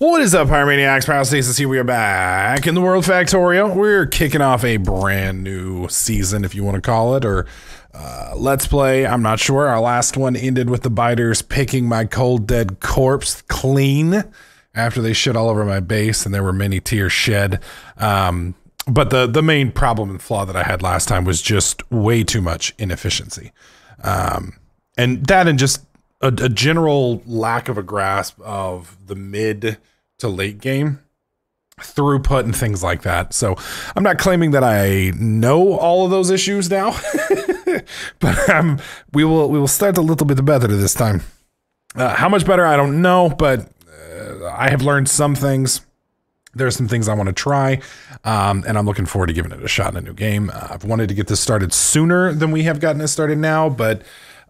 What is up, Pyromaniacs? Pyrostasis here. We are back in the World Factorio. We're kicking off a brand new season, if you want to call it, or Let's Play. I'm not sure. Our last one ended with the biters picking my cold dead corpse clean after they shit all over my base, and there were many tears shed. But the main problem and flaw that I had last time was just way too much inefficiency. And just a general lack of a grasp of the mid to late game throughput and things like that. So I'm not claiming that I know all of those issues now, but we will start a little bit better this time. How much better, I don't know, but I have learned some things. There are some things I want to try, and I'm looking forward to giving it a shot in a new game. I've wanted to get this started sooner than we have gotten it started now, but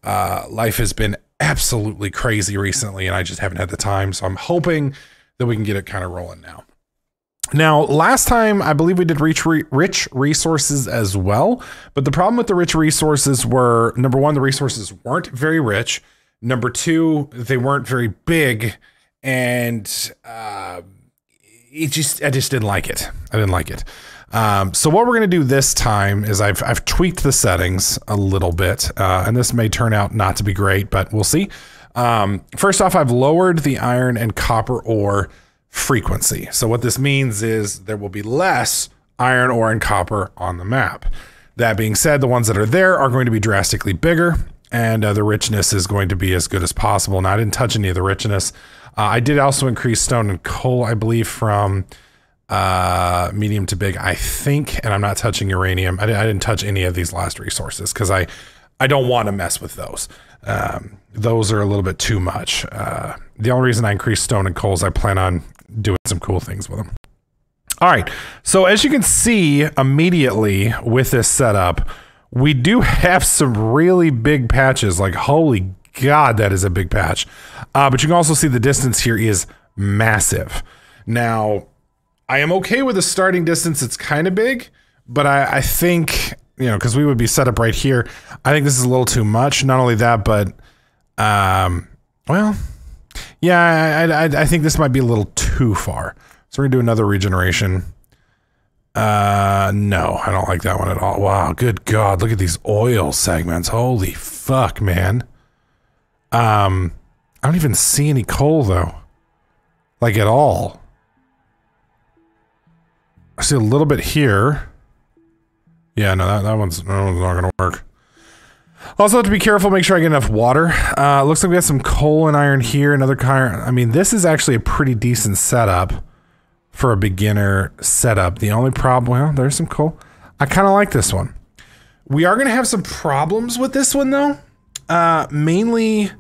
life has been absolutely crazy recently, and I just haven't had the time, so I'm hoping that we can get it kind of rolling now. Now, last time, I believe we did rich resources as well, but the problem with the rich resources were, number one, the resources weren't very rich. Number two, they weren't very big, and I just didn't like it. I didn't like it. So what we're going to do this time is I've tweaked the settings a little bit, and this may turn out not to be great, but we'll see. First off, I've lowered the iron and copper ore frequency. So what this means is there will be less iron ore and copper on the map. That being said, the ones that are there are going to be drastically bigger, and the richness is going to be as good as possible. Now, I didn't touch any of the richness. I did also increase stone and coal, I believe, from medium to big, I think, and I'm not touching uranium. I didn't touch any of these last resources because I don't want to mess with those. Those are a little bit too much. The only reason I increased stone and coal is I plan on doing some cool things with them. All right, so as you can see immediately with this setup, we do have some really big patches. Like, holy God, that is a big patch. But you can also see the distance here is massive. Now, I am okay with the starting distance. It's kind of big, but I think, you know, because we would be set up right here, I think this is a little too much. Not only that, but, well, yeah, I think this might be a little too far. So we're gonna do another regeneration. No, I don't like that one at all. Wow, good God, look at these oil segments. Holy fuck, man. I don't even see any coal though. Like at all. I see a little bit here. Yeah, no, that one's not gonna work. Also have to be careful, make sure I get enough water. Looks like we got some coal and iron here, another iron. I mean, this is actually a pretty decent setup for a beginner setup. The only problem, well, there's some coal. I kind of like this one. We are gonna have some problems with this one though. Mainly,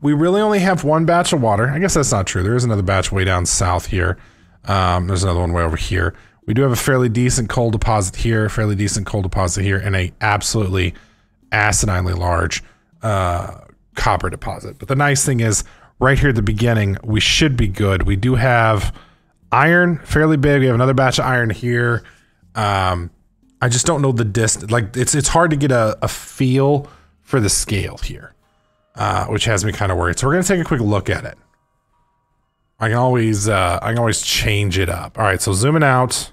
we really only have one batch of water. I guess that's not true. There is another batch way down south here. There's another one way over here. We do have a fairly decent coal deposit here, fairly decent coal deposit here, and a absolutely asininely large copper deposit. But the nice thing is, right here at the beginning, we should be good. We do have iron, fairly big. We have another batch of iron here. I just don't know the distance. Like, it's hard to get a feel for the scale here, which has me kind of worried. So we're gonna take a quick look at it. I can always change it up. All right, so zooming out.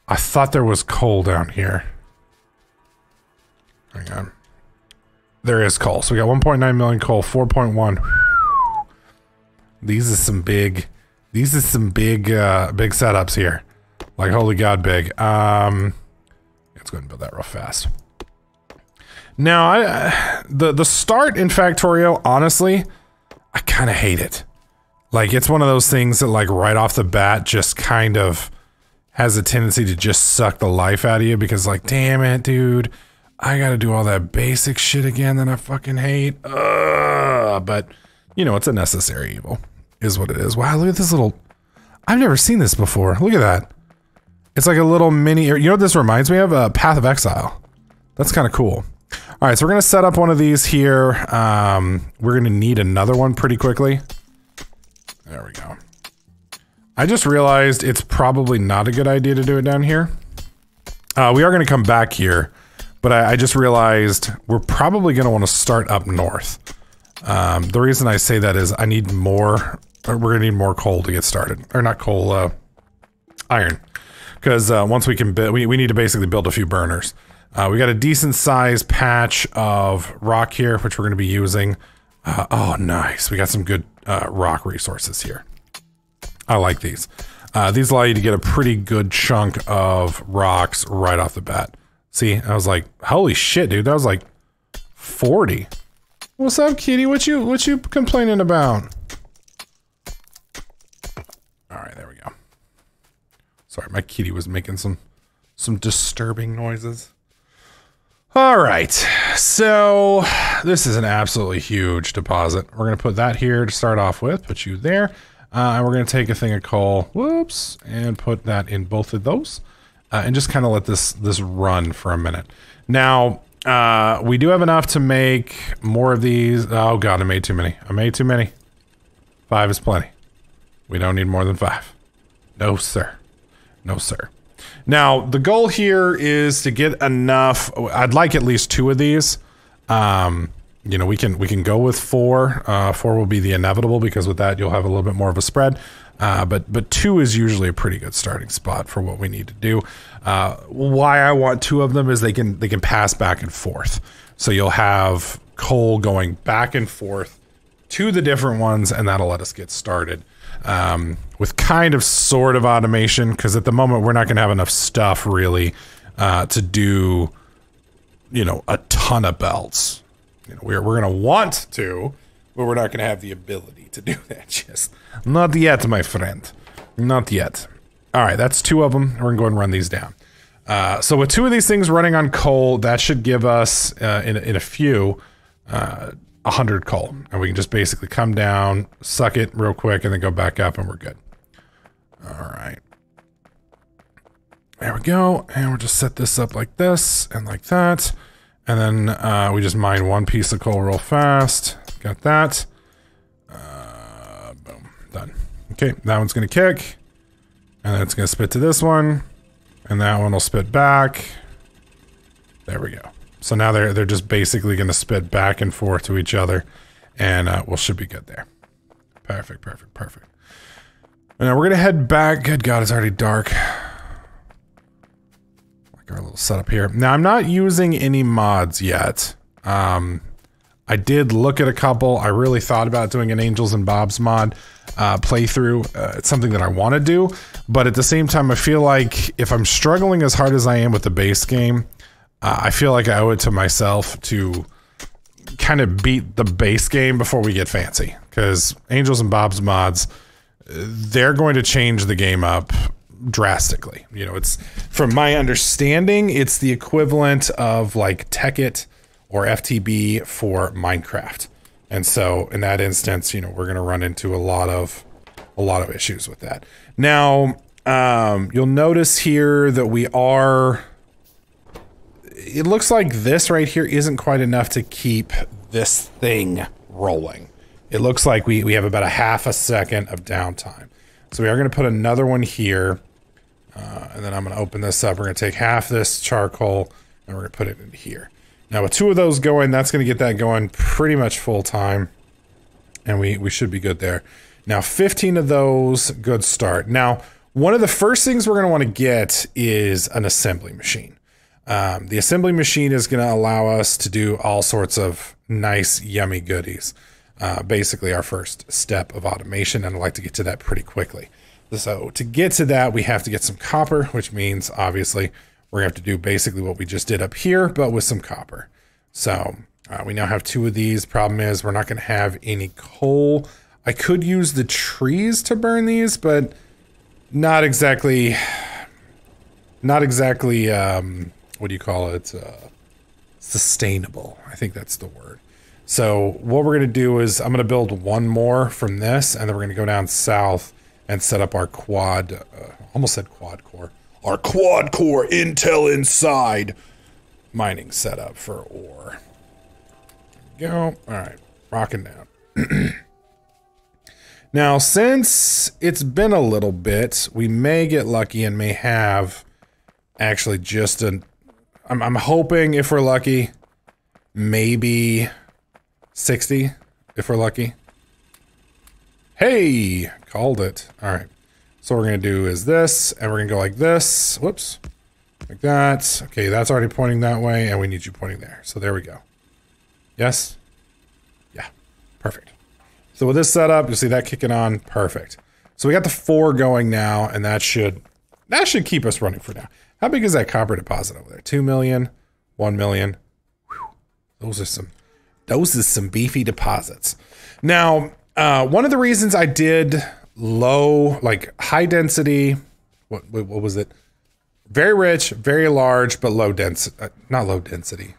I thought there was coal down here. Hang on. There is coal. So we got 1.9 million coal, 4.1. These are some big setups here. Like, holy God, big. Let's go ahead and build that real fast. Now, the start in Factorio, honestly, I kind of hate it. Like, it's one of those things that, like, right off the bat just kind of has a tendency to just suck the life out of you because, like, damn it, dude, I gotta do all that basic shit again that I fucking hate. But, you know, it's a necessary evil, is what it is. Wow, look at this little... I've never seen this before. Look at that. It's like a little mini... You know what this reminds me of? Path of Exile. That's kind of cool. All right, so we're gonna set up one of these here. We're gonna need another one pretty quickly. There we go. I just realized it's probably not a good idea to do it down here. We are gonna come back here, but I just realized we're probably gonna want to start up north. The reason I say that is I need more we're gonna need more coal to get started. Or not coal, iron. Because once we can build, we need to basically build a few burners. We got a decent sized patch of rock here, which we're gonna be using. Oh, nice. We got some good rock resources here. I like these. These allow you to get a pretty good chunk of rocks right off the bat. See, I was like, holy shit, dude, that was like 40. What's up, kitty? What you complaining about? All right, there we go. Sorry, my kitty was making some disturbing noises. All right, so this is an absolutely huge deposit. We're gonna put that here to start off with, put you there. And we're gonna take a thing of coal, whoops, and put that in both of those. And just kind of let this run for a minute. Now, we do have enough to make more of these. Oh God, I made too many. I made too many. 5 is plenty. We don't need more than 5. No, sir. No, sir. Now, the goal here is to get enough. I'd like at least 2 of these. You know, we can go with 4. 4 will be the inevitable because with that you'll have a little bit more of a spread. But 2 is usually a pretty good starting spot for what we need to do. Why I want 2 of them is they can pass back and forth. So you'll have coal going back and forth to the different ones, and that'll let us get started. With kind of sort of automation, because at the moment we're not going to have enough stuff really to do, you know, a ton of belts. You know, we're going to want to, but we're not going to have the ability to do that just not yet, my friend. Not yet. All right, that's 2 of them. We're going to go and run these down. So with 2 of these things running on coal, that should give us in a few 100 coal, and we can just basically come down, suck it real quick, and then go back up, and we're good. All right. There we go, and we'll just set this up like this and like that, and then we just mine 1 piece of coal real fast. Got that. Boom, done. Okay, that one's gonna kick, and then it's gonna spit to this one, and that one will spit back. There we go. So now they're just basically going to spit back and forth to each other, and we should be good there. Perfect, perfect, perfect. And now we're going to head back. Good God, it's already dark. Like our little setup here. Now I'm not using any mods yet. I did look at a couple. I really thought about doing an Angels and Bobs mod playthrough. It's something that I want to do, but at the same time, I feel like if I'm struggling as hard as I am with the base game, I feel like I owe it to myself to kind of beat the base game before we get fancy. Because Angels and Bobs mods, they're going to change the game up drastically. You know, it's, from my understanding, it's the equivalent of like Tekkit or FTB for Minecraft. And so in that instance, you know, we're going to run into a lot of issues with that. Now, you'll notice here that we are... It looks like this right here isn't quite enough to keep this thing rolling. It looks like we have about a half a second of downtime. So we are going to put another one here. And then I'm going to open this up. We're going to take half this charcoal and we're going to put it in here. Now with 2 of those going, that's going to get that going pretty much full time. And we should be good there. Now 15 of those, good start. Now, one of the first things we're going to want to get is an assembly machine. The assembly machine is going to allow us to do all sorts of nice, yummy goodies. Basically our first step of automation, and I'd like to get to that pretty quickly. So to get to that, we have to get some copper, which means obviously we're going to have to do basically what we just did up here, but with some copper. So we now have 2 of these. Problem is we're not going to have any coal. I could use the trees to burn these, but not exactly, what do you call it? Sustainable. I think that's the word. So what we're going to do is I'm going to build 1 more from this, and then we're going to go down south and set up our quad, almost said quad core, our quad core Intel Inside mining setup for ore. There we go. All right, rocking down. Now, since it's been a little bit, we may get lucky and may have actually just I'm hoping, if we're lucky, maybe 60, if we're lucky. Hey, called it. All right. So what we're going to do is this, and we're going to go like this. Whoops. Like that. Okay, that's already pointing that way, and we need you pointing there. So there we go. Yes? Yeah. Perfect. So with this setup, you'll see that kicking on. Perfect. So we got the 4 going now, and that should keep us running for now. How big is that copper deposit over there? 2 million, 1 million. Whew. Those are some beefy deposits. Now, one of the reasons I did low, like high density, what was it? Very rich, very large, but low density, not low density,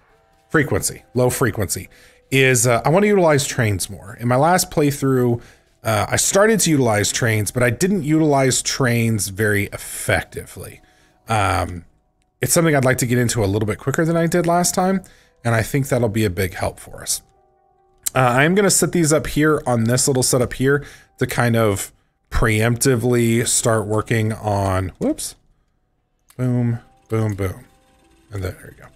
frequency, low frequency, is I want to utilize trains more. In my last playthrough, I started to utilize trains, but I didn't utilize trains very effectively. It's something I'd like to get into a little bit quicker than I did last time, and I think that'll be a big help for us. I'm going to set these up here on this little setup here to kind of preemptively start working on, whoops, boom, boom, boom. And there you go.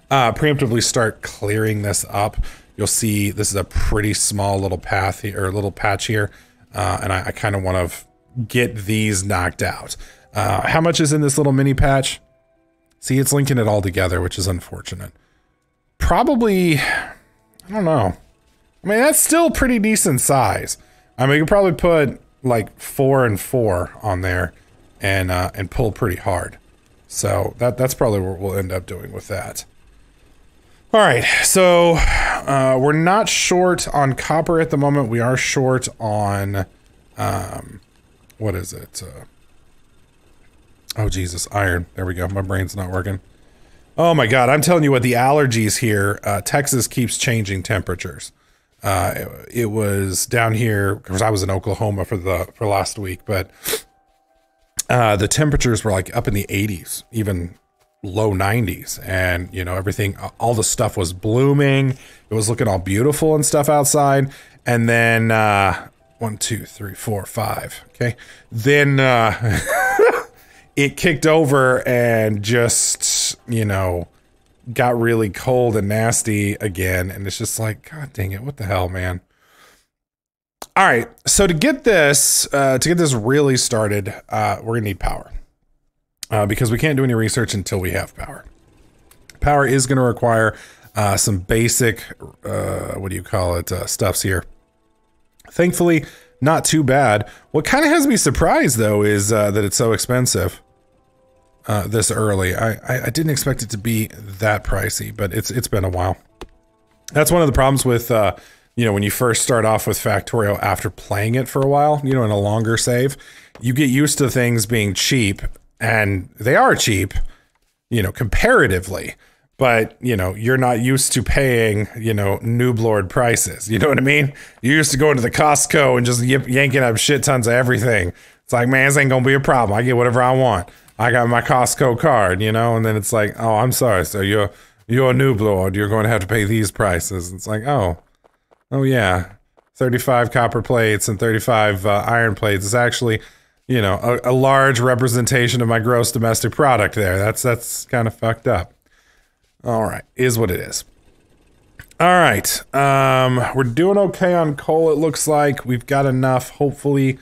Preemptively start clearing this up. You'll see this is a pretty small little path here, or little patch here. And I kind of want to get these knocked out. How much is in this little mini patch? See, it's linking it all together, which is unfortunate. Probably, I don't know. I mean, that's still pretty decent size. I mean, you could probably put like 4 and 4 on there and pull pretty hard. So that's probably what we'll end up doing with that. All right, so we're not short on copper at the moment. We are short on, what is it? Oh, Jesus, iron. There we go. My brain's not working. Oh, my God. I'm telling you what, the allergies here, Texas keeps changing temperatures. It was down here, because I was in Oklahoma for last week, but the temperatures were like up in the 80s, even low 90s, and you know, everything, all the stuff was blooming. It was looking all beautiful and stuff outside. And then 1, 2, 3, 4, 5. Okay, then it kicked over and just, you know, got really cold and nasty again, and it's just like, God dang it, what the hell, man. All right, so to get this really started, we're gonna need power, because we can't do any research until we have power. Power is gonna require some basic, what do you call it, stuffs here. Thankfully, not too bad. What kind of has me surprised though is that it's so expensive this early. I didn't expect it to be that pricey, but it's been a while. That's one of the problems with you know, when you first start off with Factorio after playing it for a while, you know, in a longer save, you get used to things being cheap, and they are cheap, you know, comparatively, but you know, you're not used to paying, you know, noob lord prices. You know what I mean? You're used to going to the Costco and just yanking up shit tons of everything. It's like, man, this ain't gonna be a problem. I get whatever I want. I got my Costco card, you know, and then it's like, oh, I'm sorry, so you're a noob lord. You're going to have to pay these prices. It's like, oh yeah, 35 copper plates and 35 iron plates is actually, you know, a large representation of my gross domestic product there. That's kind of fucked up. All right, is what it is. All right, we're doing okay on coal, it looks like. We've got enough, hopefully,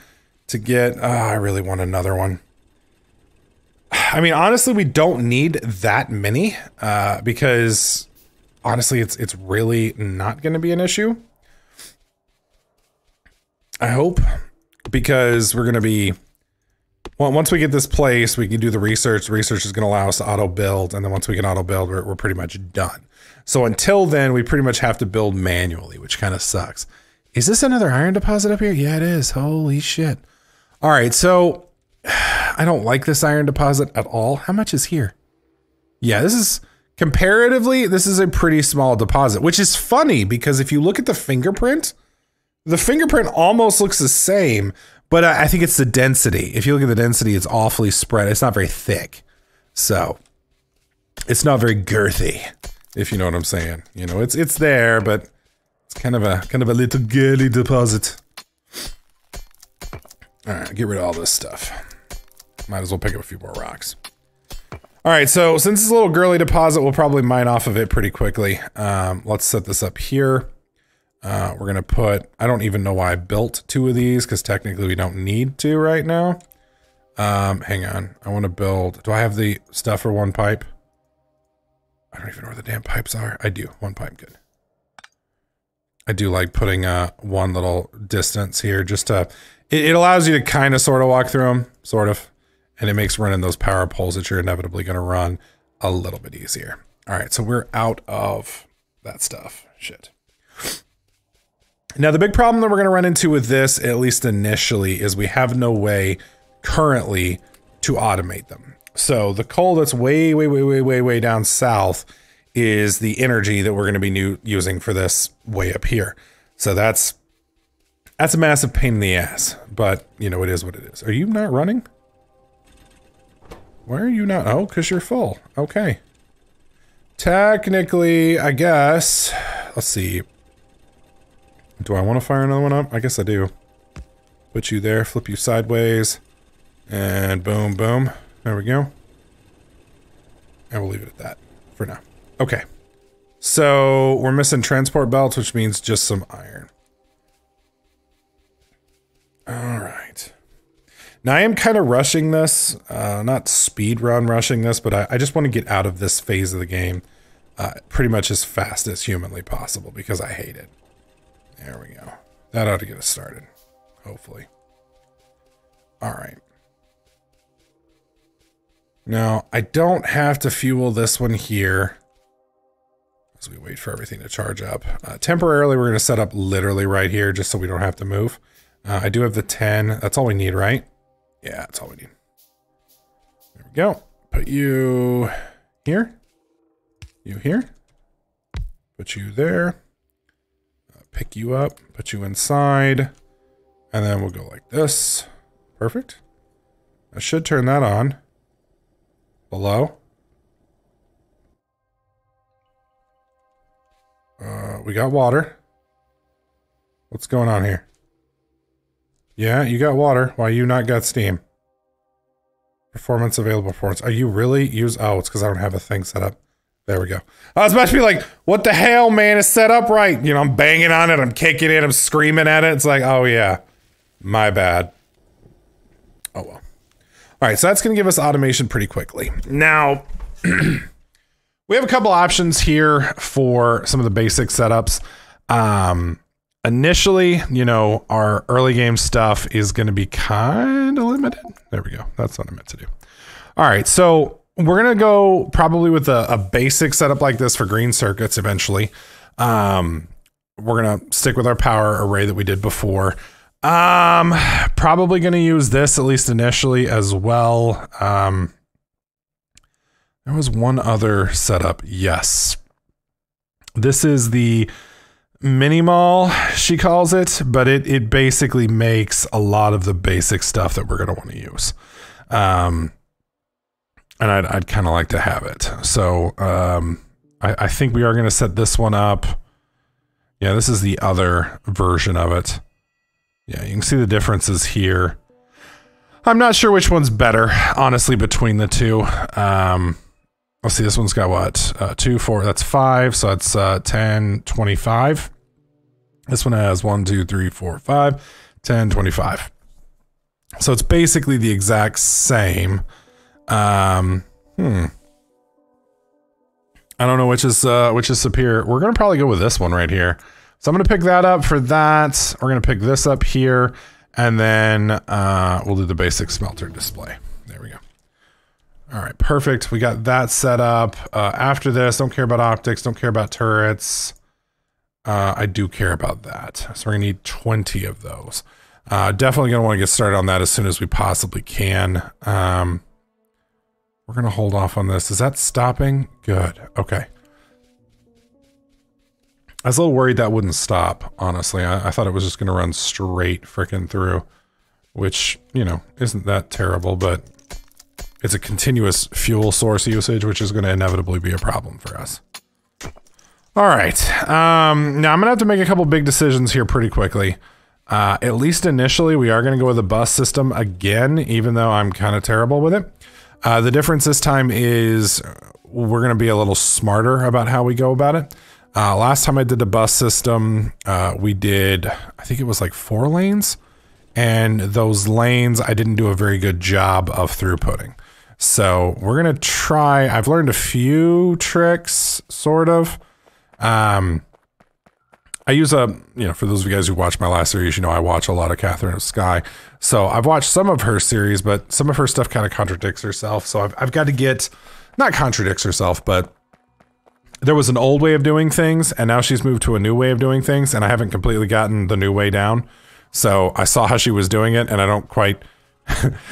to get, I really want another one. I mean, honestly, we don't need that many, because, honestly, it's really not going to be an issue. I hope, because we're going to be, well, once we get this place, we can do the research. The research is going to allow us to auto build, and then once we can auto build, we're pretty much done. So until then, we pretty much have to build manually, which kind of sucks. Is this another iron deposit up here? Yeah, it is. Holy shit. All right, so I don't like this iron deposit at all. How much is here? Yeah, this is, comparatively, this is a pretty small deposit, which is funny because if you look at the fingerprint almost looks the same, but I think it's the density. If you look at the density, it's awfully spread. It's not very thick. So it's not very girthy, if you know what I'm saying. You know, it's there, but it's kind of a little girly deposit. All right, get rid of all this stuff. Might as well pick up a few more rocks. All right, so since it's a little girly deposit, we'll probably mine off of it pretty quickly. Let's set this up here. We're going to put, I don't even know why I built 2 of these because technically we don't need to right now. Hang on. I want to build, do I have the stuff for 1 pipe? I don't even know where the damn pipes are. I do. 1 pipe, good. I do like putting one little distance here just to, it allows you to kind of sort of walk through them, sort of. And it makes running those power poles that you're inevitably going to run a little bit easier. All right, so we're out of that stuff. Shit. Now, the big problem that we're going to run into with this, at least initially, is we have no way currently to automate them. So the coal that's way down south is the energy that we're going to be using for this way up here. So that's a massive pain in the ass, but you know, it is what it is. Are you not running? Why are you not? Oh, because you're full. Okay. Technically, I guess, let's see. Do I want to fire another one up? I guess I do. Put you there, flip you sideways, and boom, boom. There we go. And we'll leave it at that for now. Okay. So we're missing transport belts, which means just some iron. All right. Now I am kind of rushing this, not speed run rushing this, but I just want to get out of this phase of the game pretty much as fast as humanly possible because I hate it. There we go. That ought to get us started, hopefully. All right. Now, I don't have to fuel this one here as we wait for everything to charge up. Temporarily, we're going to set up literally right here just so we don't have to move. I do have the 10. That's all we need, right? Yeah, that's all we need. There we go. Put you here. You here. Put you there. Pick you up. Put you inside. And then we'll go like this. Perfect. I should turn that on. Below. We got water. What's going on here? Yeah, you got water. Why you not got steam? Performance available performance. Are you really oh, it's because I don't have a thing set up. There we go. I was about to be like, what the hell, man, is set up right? You know, I'm banging on it, I'm kicking it, I'm screaming at it. It's like, oh yeah, my bad. Oh well. All right, so that's going to give us automation pretty quickly. Now, we have a couple options here for some of the basic setups. Initially, you know, our early game stuff is going to be kind of limited. There we go. That's what I meant to do. All right, so we're going to go probably with a basic setup like this for green circuits eventually. We're going to stick with our power array that we did before. Probably going to use this at least initially as well. There was one other setup. Yes. This is the mini mall, she calls it, but it basically makes a lot of the basic stuff that we're going to want to use. And I'd kind of like to have it. So, I think we are going to set this one up. Yeah, this is the other version of it. Yeah, you can see the differences here. I'm not sure which one's better, honestly, between the two. Let's see, this one's got what? 2, 4, that's 5. So that's 10, 25. This one has 1, 2, 3, 4, 5, 10, 25. So it's basically the exact same. I don't know which is superior. We're gonna probably go with this one right here. So I'm gonna pick that up for that. We're gonna pick this up here, and then we'll do the basic smelter display. There we go. All right, perfect. We got that set up. After this, don't care about optics, don't care about turrets. I do care about that. So we're gonna need 20 of those. Definitely gonna want to get started on that as soon as we possibly can. We're gonna hold off on this. Is that stopping? Good. Okay. I was a little worried that wouldn't stop, honestly. I thought it was just gonna run straight frickin' through, which, you know, isn't that terrible, but it's a continuous fuel source usage, which is gonna inevitably be a problem for us. All right. Now I'm gonna have to make a couple big decisions here pretty quickly. At least initially, we are gonna go with a bus system again, even though I'm kind of terrible with it. The difference this time is we're going to be a little smarter about how we go about it. Last time I did the bus system, we did, I think it was like 4 lanes. And those lanes, I didn't do a very good job of throughputting. So we're going to try, I've learned a few tricks, sort of. I use for those of you guys who watch my last series, I watch a lot of Catherine of Sky. So I've watched some of her series, but some of her stuff kind of contradicts herself. So I've got to get, not contradicts herself, but there was an old way of doing things, and now she's moved to a new way of doing things, and I haven't completely gotten the new way down. So I saw how she was doing it, and I don't quite...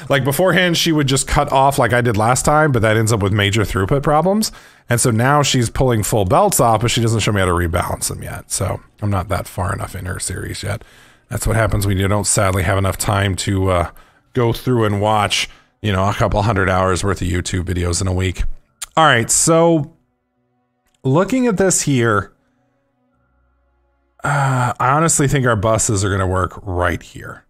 like beforehand, she would just cut off like I did last time, but that ends up with major throughput problems. And so now she's pulling full belts off, but she doesn't show me how to rebalance them yet. So I'm not that far enough in her series yet. That's what happens when you don't sadly have enough time to go through and watch, a couple 100 hours worth of YouTube videos in a week. All right, so looking at this here, I honestly think our buses are going to work right here.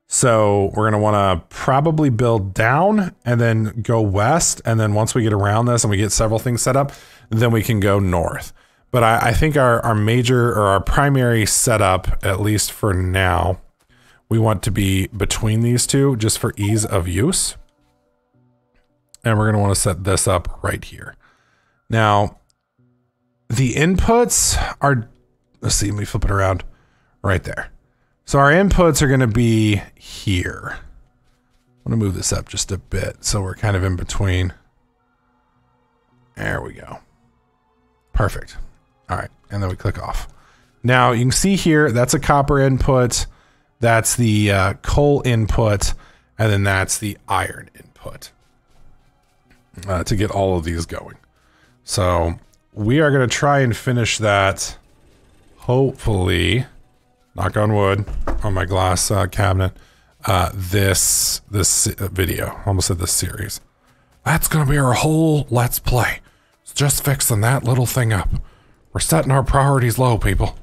So we're going to want to probably build down and then go west. And then once we get around this and we get several things set up, then we can go north. But I think our major or our primary setup, at least for now, we want to be between these two just for ease of use. And we're going to want to set this up right here. Now, the inputs are, let's see, let me flip it around right there. So our inputs are going to be here. I'm going to move this up just a bit so we're kind of in between. There we go. Perfect. All right. And then we click off. Now you can see here, that's a copper input. That's the coal input. And then that's the iron input to get all of these going. So we are going to try and finish that, hopefully, knock on wood, on my glass cabinet, this video. Almost said this series. That's going to be our whole Let's Play. It's just fixing that little thing up. We're setting our priorities low, people.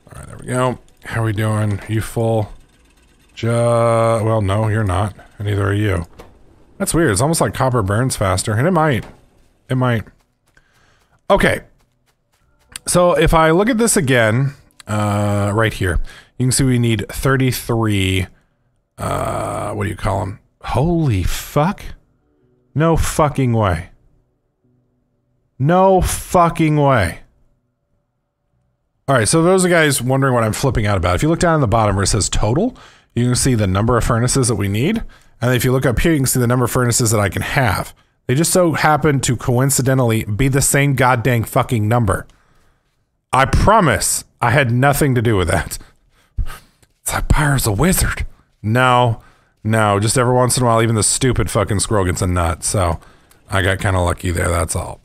All right, there we go. How are we doing? Are you full? Well, no, you're not. And neither are you. That's weird. It's almost like copper burns faster. And it might. It might. Okay. So if I look at this again... right here, you can see we need 33, what do you call them? Holy fuck. No fucking way. No fucking way. All right, so those are guys wondering what I'm flipping out about. If you look down in the bottom where it says total, you can see the number of furnaces that we need. And if you look up here, you can see the number of furnaces that I can have. They just so happen to coincidentally be the same goddamn fucking number. I promise I had nothing to do with that. It's like Pyro's a wizard. No, just every once in a while, even the stupid fucking squirrel gets a nut. So I got kind of lucky there, that's all.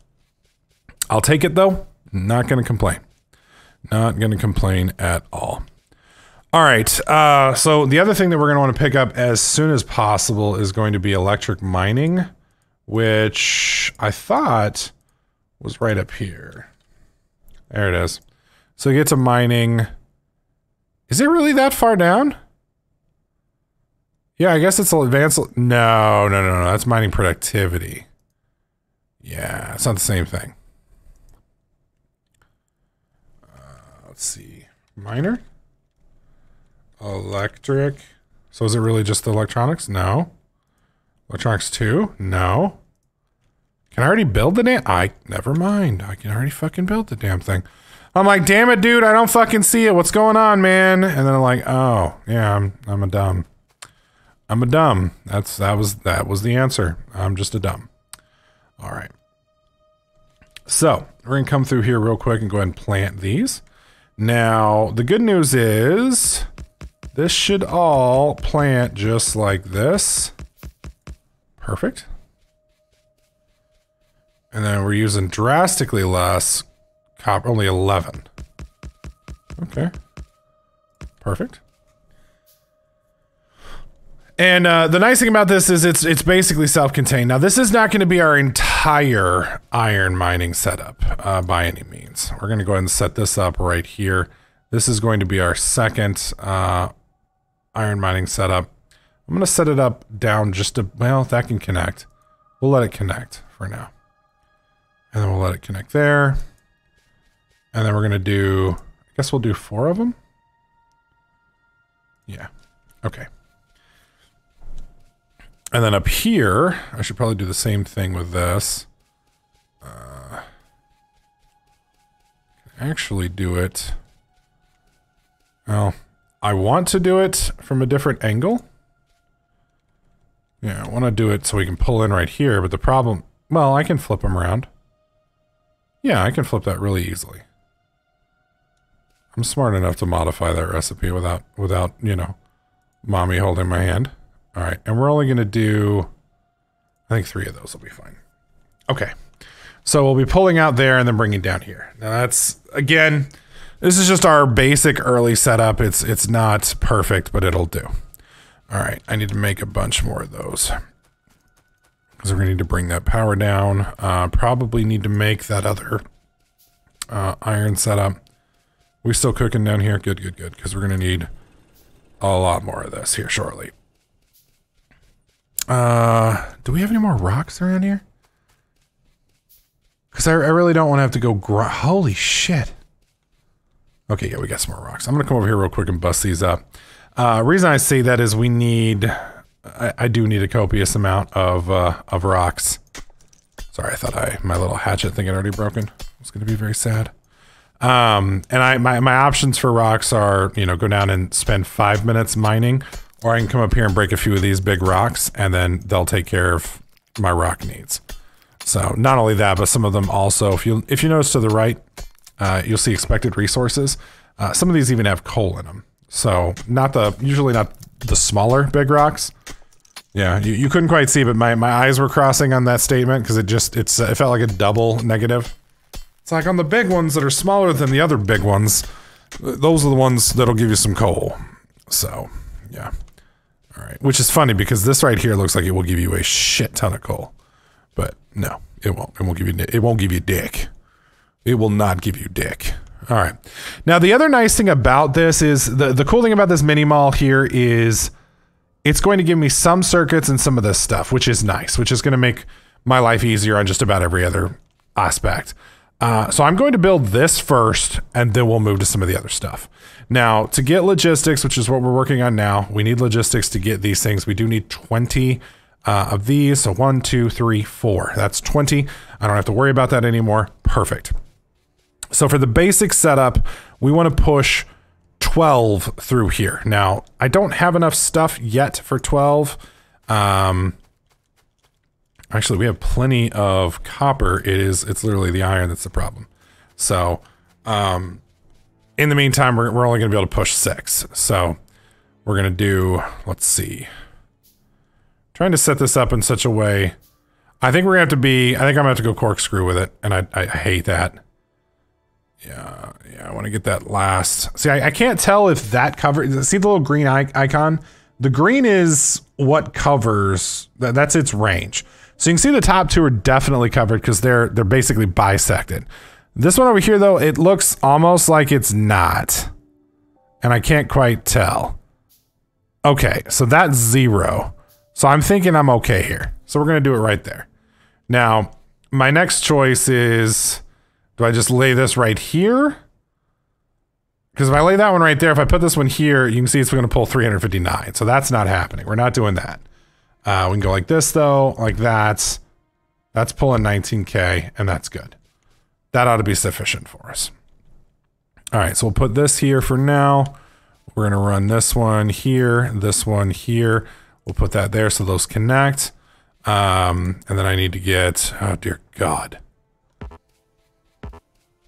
I'll take it though. Not going to complain. Not going to complain at all. All right, so the other thing that we're going to want to pick up as soon as possible is going to be electric mining, which I thought was right up here. There it is. So you get to mining. Is it really that far down? Yeah, I guess it's advanced. No. That's mining productivity. Yeah, it's not the same thing. Let's see. Miner? Electric. So is it really just the electronics? No. Electronics 2? No. Can I already build the damn... never mind. I can already fucking build the damn thing. I'm like, damn it, dude, I don't fucking see it. What's going on, man? And then I'm like, oh, yeah, I'm a dumb. I'm a dumb. That was the answer. I'm just a dumb. All right. So we're gonna come through here real quick and go ahead and plant these. Now, the good news is this should all plant just like this. Perfect. And then we're using drastically less copper, only 11. Okay. Perfect. And the nice thing about this is it's basically self-contained. Now, this is not going to be our entire iron mining setup by any means. We're going to go ahead and set this up right here. This is going to be our second iron mining setup. I'm going to set it up down just to, well, that can connect. We'll let it connect for now. And then we'll let it connect there. And then we're going to do, I guess we'll do 4 of them. Yeah. Okay. And then up here, I should probably do the same thing with this. Actually do it. Well, I want to do it from a different angle. Yeah, I want to do it so we can pull in right here, but the problem... Well, I can flip them around. Yeah, I can flip that really easily. I'm smart enough to modify that recipe without, you know, mommy holding my hand. All right, and we're only going to do... I think 3 of those will be fine. Okay. So we'll be pulling out there and then bringing down here. Now that's, again, this is just our basic early setup. It's not perfect, but it'll do. All right, I need to make a bunch more of those. Because we're going to need to bring that power down. Probably need to make that other iron setup. We still cooking down here? Good, good, good. Because we're going to need a lot more of this here shortly. Do we have any more rocks around here? Because I really don't want to have to go holy shit. Okay, yeah, we got some more rocks. I'm going to come over here real quick and bust these up. Reason I say that is we need... I do need a copious amount of rocks. Sorry, I thought my little hatchet thing had already broken. It's going to be very sad. And my options for rocks are, you know, go down and spend 5 minutes mining, or I can come up here and break a few of these big rocks, and then they'll take care of my rock needs. So not only that, but some of them also, if you notice to the right, you'll see expected resources. Some of these even have coal in them. So usually not the smaller big rocks. Yeah, you couldn't quite see, but my eyes were crossing on that statement because it felt like a double negative. It's like on the big ones that are smaller than the other big ones, those are the ones that'll give you some coal. So, yeah. All right, which is funny because this right here looks like it will give you a shit ton of coal. But no, it won't. It won't give you dick. It will not give you dick. All right. Now, the other nice thing about this is the cool thing about this mini mall here is it's going to give me some circuits and some of this stuff, which is nice, which is going to make my life easier on just about every other aspect. So I'm going to build this first, and then we'll move to some of the other stuff. Now, to get logistics, which is what we're working on now, we need logistics to get these things. We do need 20 of these. So 1, 2, 3, 4. That's 20. I don't have to worry about that anymore. Perfect. So for the basic setup, we want to push 12 through here. Now, I don't have enough stuff yet for 12. Actually, we have plenty of copper. It's literally the iron that's the problem. So, in the meantime, we're only going to be able to push 6. So, we're going to do, let's see. Trying to set this up in such a way. I think we're going to have to be, I think I'm going to have to go corkscrew with it. And I hate that. Yeah, I want to get that last. See, I can't tell if that covers, see the little green icon? The green is what covers, that's its range. So you can see the top 2 are definitely covered because they're basically bisected. This one over here, though, it looks almost like it's not. And I can't quite tell. Okay, so that's 0. So I'm thinking I'm okay here. So we're going to do it right there. Now, my next choice is, do I just lay this right here? Because if I lay that one right there, if I put this one here, you can see it's going to pull 359. So that's not happening. We're not doing that. We can go like this, though, like that. That's pulling 19K, and that's good. That ought to be sufficient for us. All right, so we'll put this here for now. We're going to run this one here. We'll put that there so those connect. And then I need to get, oh, dear God.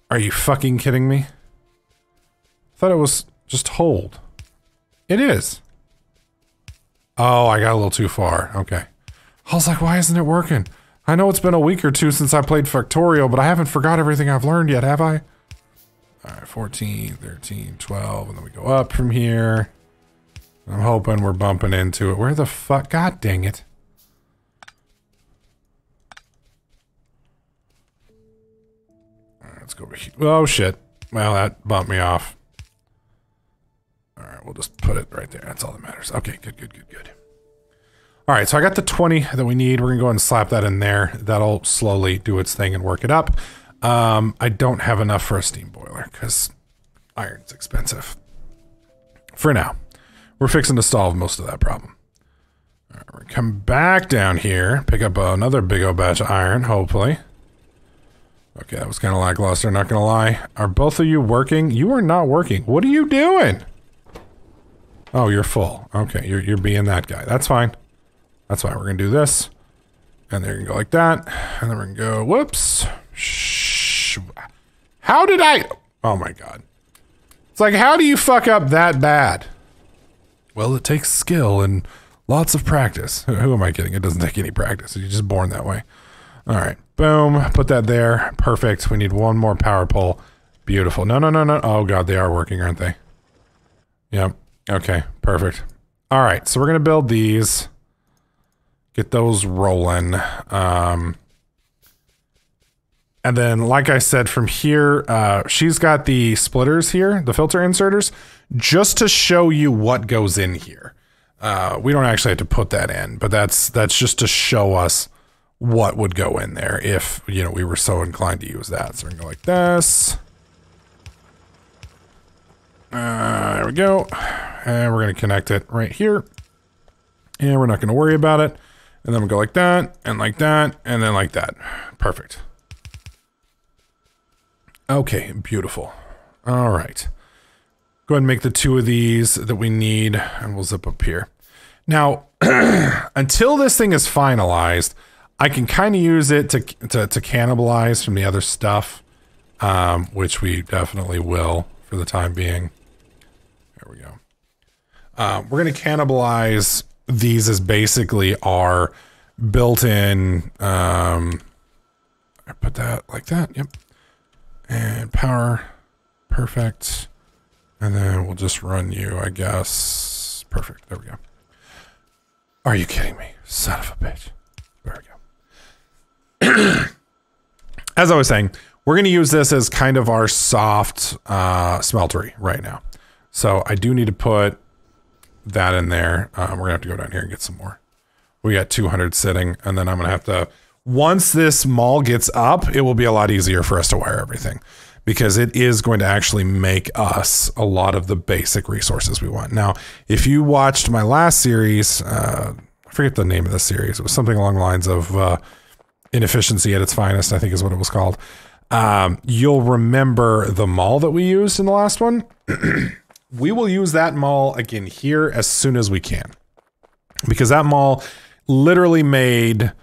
Are you fucking kidding me? I thought it was just hold. It is. Oh, I got a little too far. Okay. I was like, why isn't it working? I know it's been a week or 2 since I played Factorio, but I haven't forgot everything I've learned yet, have I? All right, 14, 13, 12, and then we go up from here. I'm hoping we're bumping into it. Where the fuck? God dang it. All right, let's go over here. Oh, shit. Well, that bumped me off. All right, we'll just put it right there. That's all that matters. Okay, good. All right, so I got the 20 that we need. We're going to go ahead and slap that in there. That'll slowly do its thing and work it up. I don't have enough for a steam boiler because iron's expensive. For now. We're fixing to solve most of that problem. All right, we're gonna come back down here, pick up another big old batch of iron, hopefully. Okay, that was kind of lackluster, not gonna lie. Are both of you working? You are not working. What are you doing? Oh, you're full. Okay, you're being that guy. That's fine. That's fine. We're gonna do this. And they're gonna go like that. And then we're gonna go, whoops. Shh. How did I? Oh my God. It's like, how do you fuck up that bad? Well, it takes skill and lots of practice. Who am I kidding? It doesn't take any practice. You're just born that way. All right. Boom. Put that there. Perfect. We need one more power pole. Beautiful. No. Oh, God. They are working, aren't they? Yep. Okay. Perfect. All right. So we're going to build these. Get those rolling. And then, like I said, from here, she's got the splitters here, the filter inserters, just to show you what goes in here. We don't actually have to put that in, but that's just to show us what would go in there if, you know, we were so inclined to use that. So we're gonna go like this. There we go. And we're gonna connect it right here. And we're not gonna worry about it. And then we'll go like that, and then like that. Perfect. Okay, beautiful. All right. Go ahead and make the two of these that we need, and we'll zip up here. Now, until this thing is finalized, I can kind of use it to cannibalize from the other stuff, which we definitely will for the time being. There we go. We're going to cannibalize these as basically our built-in, I put that like that, yep. And power, perfect. And then we'll just run you, I guess. Perfect, there we go. Are you kidding me? Son of a bitch. There we go. As I was saying, we're gonna use this as kind of our soft smeltery right now. So I do need to put that in there. We're gonna have to go down here and get some more. We got 200 sitting, and then I'm gonna have to, once this mall gets up, it will be a lot easier for us to wire everything because it is going to actually make us a lot of the basic resources we want. Now, if you watched my last series, I forget the name of the series. It was something along the lines of Inefficiency at its Finest, I think is what it was called. You'll remember the mall that we used in the last one. We will use that mall again here as soon as we can because that mall literally made...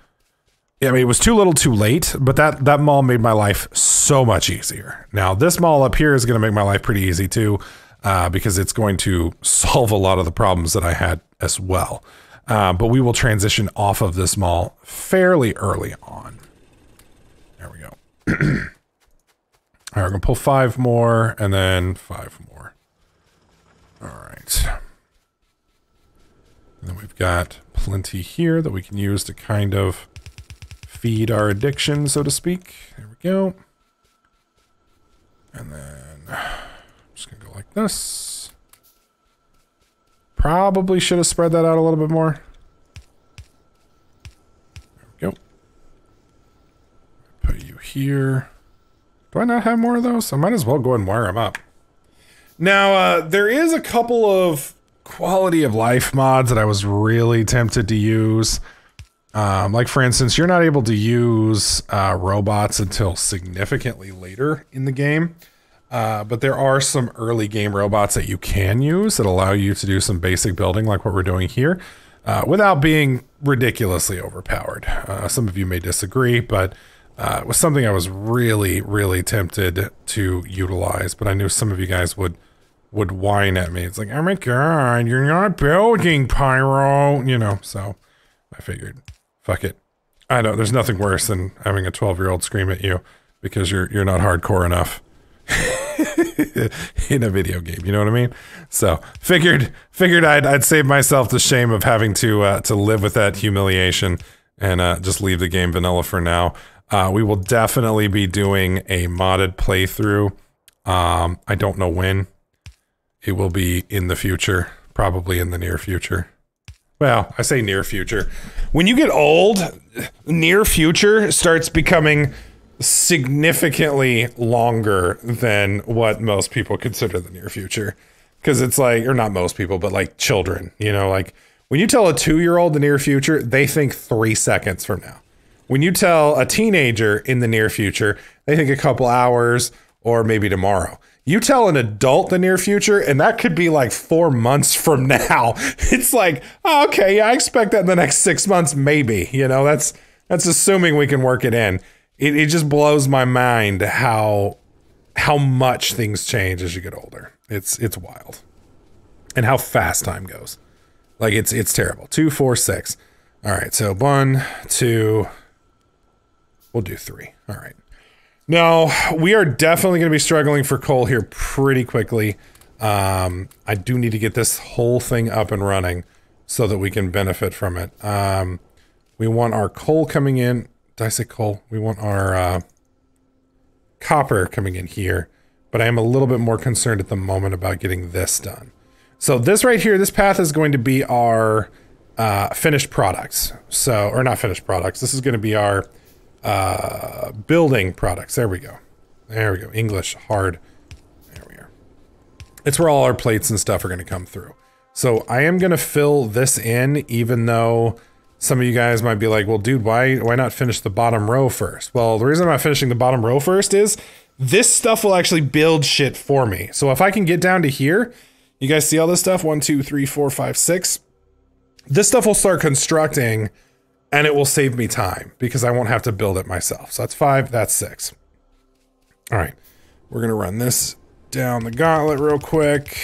I mean, it was too little too late, but that mall made my life so much easier. Now, this mall up here is going to make my life pretty easy too, because it's going to solve a lot of the problems that I had as well. But we will transition off of this mall fairly early on. There we go. All right, we're going to pull 5 more and then 5 more. All right. And then we've got plenty here that we can use to kind of feed our addiction, so to speak. There we go. And then I'm just gonna go like this. Probably should have spread that out a little bit more. There we go. Put you here. Do I not have more of those? I might as well go ahead and wire them up. Now, there is a couple of quality of life mods that I was really tempted to use. Like for instance, you're not able to use robots until significantly later in the game. But there are some early game robots that you can use that allow you to do some basic building like what we're doing here, without being ridiculously overpowered. Some of you may disagree, but it was something I was really, really tempted to utilize, but I knew some of you guys would whine at me. It's like, oh my God, you're not building, Pyro, you know, so I figured. Fuck it. I know there's nothing worse than having a 12-year-old scream at you because you're not hardcore enough in a video game. You know what I mean? So figured I'd save myself the shame of having to live with that humiliation and just leave the game vanilla for now. We will definitely be doing a modded playthrough. I don't know when. It will be in the future, probably in the near future. Well, I say near future. When you get old, near future starts becoming significantly longer than what most people consider the near future. Because it's like, or not most people, but like children, you know, like when you tell a 2-year-old the near future, they think 3 seconds from now. When you tell a teenager in the near future, they think a couple hours or maybe tomorrow. You tell an adult the near future, and that could be like 4 months from now. It's like, oh, okay, yeah, I expect that in the next 6 months, maybe. You know, that's assuming we can work it in. It just blows my mind how much things change as you get older. It's wild. And how fast time goes. Like it's terrible. 2, 4, 6. All right, so 1, 2, we'll do 3. All right. Now, we are definitely going to be struggling for coal here pretty quickly. I do need to get this whole thing up and running so that we can benefit from it. We want our coal coming in. Did I say coal? We want our copper coming in here. But I am a little bit more concerned at the moment about getting this done. So this right here, this path is going to be our finished products. So, or not finished products. This is going to be our building products. There we go. There we go. English hard. There we are. It's where all our plates and stuff are going to come through. So I am going to fill this in, even though some of you guys might be like, well, dude, why not finish the bottom row first? Well, the reason I'm not finishing the bottom row first is this stuff will actually build shit for me. So if I can get down to here, you guys see all this stuff? 1, 2, 3, 4, 5, 6. This stuff will start constructing and it will save me time because I won't have to build it myself. So that's 5, that's 6. All right, we're gonna run this down the gauntlet real quick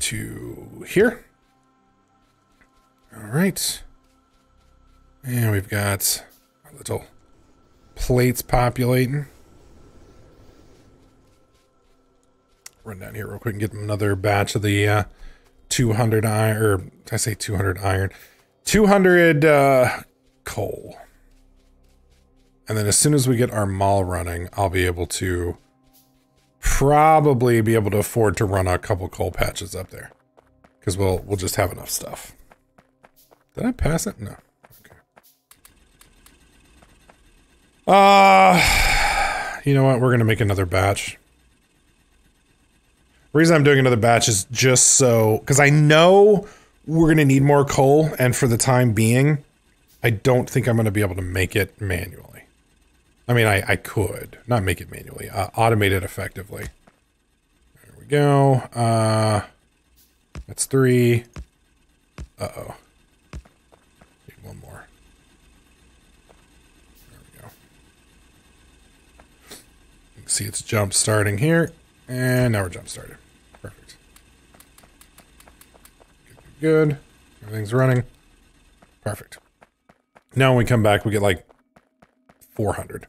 to here. All right. And we've got our little plates populating. Run down here real quick and get another batch of the 200 iron, or did I say 200 iron? 200 coal. And then as soon as we get our mall running, I'll be able to probably be able to afford to run a couple coal patches up there. Because we'll just have enough stuff. Did I pass it? No. Okay. You know what? We're going to make another batch. The reason I'm doing another batch is just so, because I know we're going to need more coal, and for the time being, I don't think I'm going to be able to make it manually. I mean, I could. Not make it manually. Automate it effectively. There we go. That's 3. Uh-oh. Need one more. There we go. You can see it's jump starting here. And now we're jump started. Perfect. Good. Everything's running. Perfect. Now when we come back, we get like 400.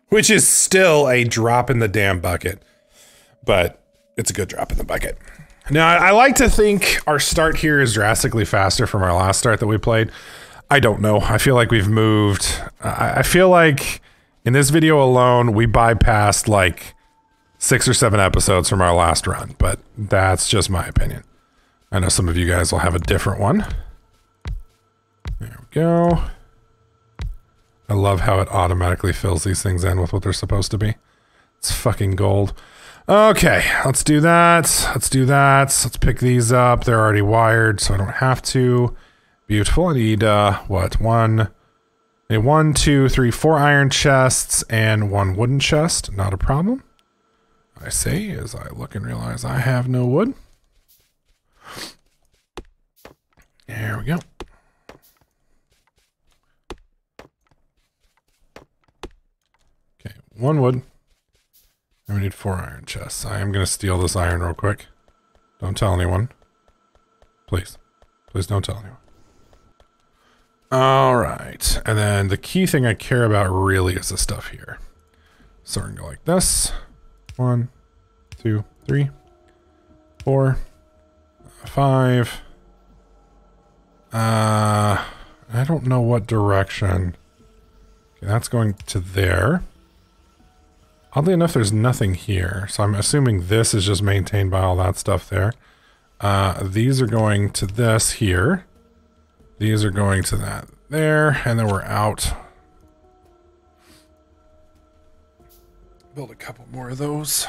Which is still a drop in the damn bucket. But it's a good drop in the bucket. Now, I like to think our start here is drastically faster from our last start that we played. I don't know. I feel like we've moved. I feel like in this video alone, we bypassed like 6 or 7 episodes from our last run, but that's just my opinion. I know some of you guys will have a different one. There we go. I love how it automatically fills these things in with what they're supposed to be. It's fucking gold. Okay, let's do that. Let's do that. Let's pick these up. They're already wired, so I don't have to. Beautiful. I need, what? 1, 2, 3, 4 iron chests and 1 wooden chest. Not a problem. I say as I look and realize I have no wood. There we go. Okay, 1 wood. And we need 4 iron chests. I am going to steal this iron real quick. Don't tell anyone. Please. Please don't tell anyone. All right. And then the key thing I care about really is this stuff here. So we're going to go like this. 1, 2, 3, 4, 5. I don't know what direction. Okay, that's going to there. Oddly enough, there's nothing here. So I'm assuming this is just maintained by all that stuff there. These are going to this here. These are going to that there. And then we're out build a couple more of those.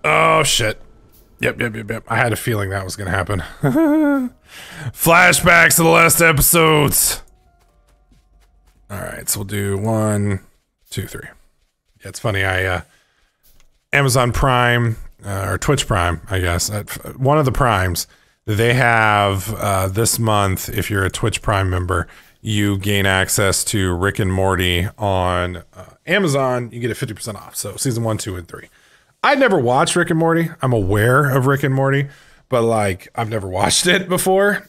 Oh, shit. Yep. I had a feeling that was going to happen. Flashbacks to the last episodes. All right, so we'll do 1, 2, 3. Yeah, it's funny. Amazon Prime, or Twitch Prime, I guess. One of the Primes, they have this month, if you're a Twitch Prime member, you gain access to Rick and Morty on Amazon. You get it 50% off. So season 1, 2, and 3. I'd never watched Rick and Morty. I'm aware of Rick and Morty, but like I've never watched it before.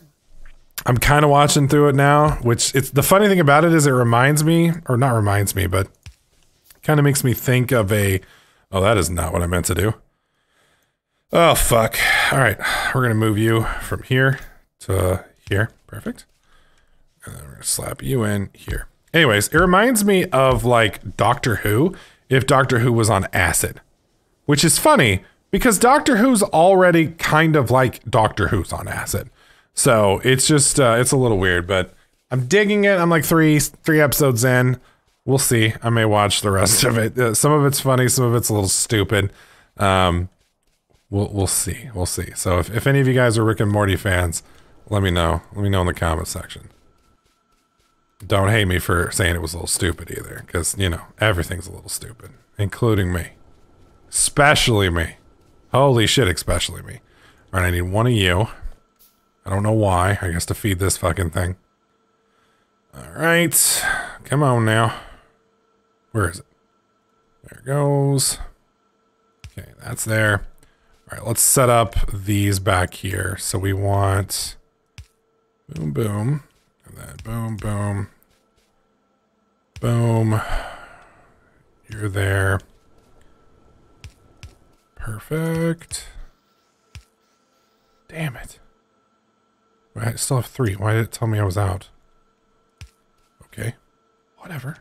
I'm kind of watching through it now, which it's the funny thing about it is it reminds me, or not reminds me, but kind of makes me think of oh, that is not what I meant to do. Oh, fuck. All right. We're going to move you from here to here. Perfect. And then we're going to slap you in here. Anyways, it reminds me of like Doctor Who, if Doctor Who was on acid. Which is funny, because Doctor Who's already kind of like Doctor Who's on acid. So it's just, it's a little weird, but I'm digging it. I'm like three episodes in. We'll see. I may watch the rest of it. Some of it's funny, some of it's a little stupid. We'll see. We'll see. So if any of you guys are Rick and Morty fans, let me know. Let me know in the comment section. Don't hate me for saying it was a little stupid either, because, you know, everything's a little stupid, including me. Especially me. Holy shit, especially me. All right, I need one of you. I don't know why. I guess to feed this fucking thing. All right. Come on now. Where is it? There it goes. Okay, that's there. All right, let's set up these back here. So we want boom, boom. And then boom, boom. Boom. You're there. Perfect. Damn it. I still have 3. Why did it tell me I was out? Okay. Whatever.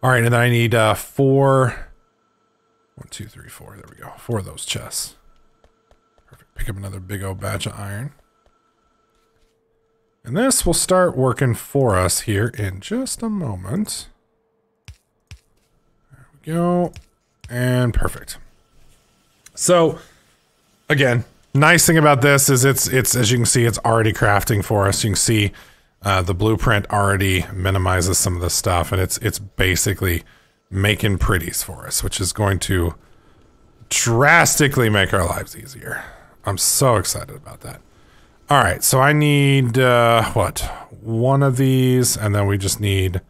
All right, and then I need 4. 1, 2, 3, 4. There we go. 4 of those chests. Perfect. Pick up another big old batch of iron. And this will start working for us here in just a moment. There we go. And perfect. So, again, nice thing about this is it's as you can see, it's already crafting for us. You can see the blueprint already minimizes some of this stuff, and it's basically making pretties for us, which is going to drastically make our lives easier. I'm so excited about that. All right, so I need, what? 1 of these, and then we just need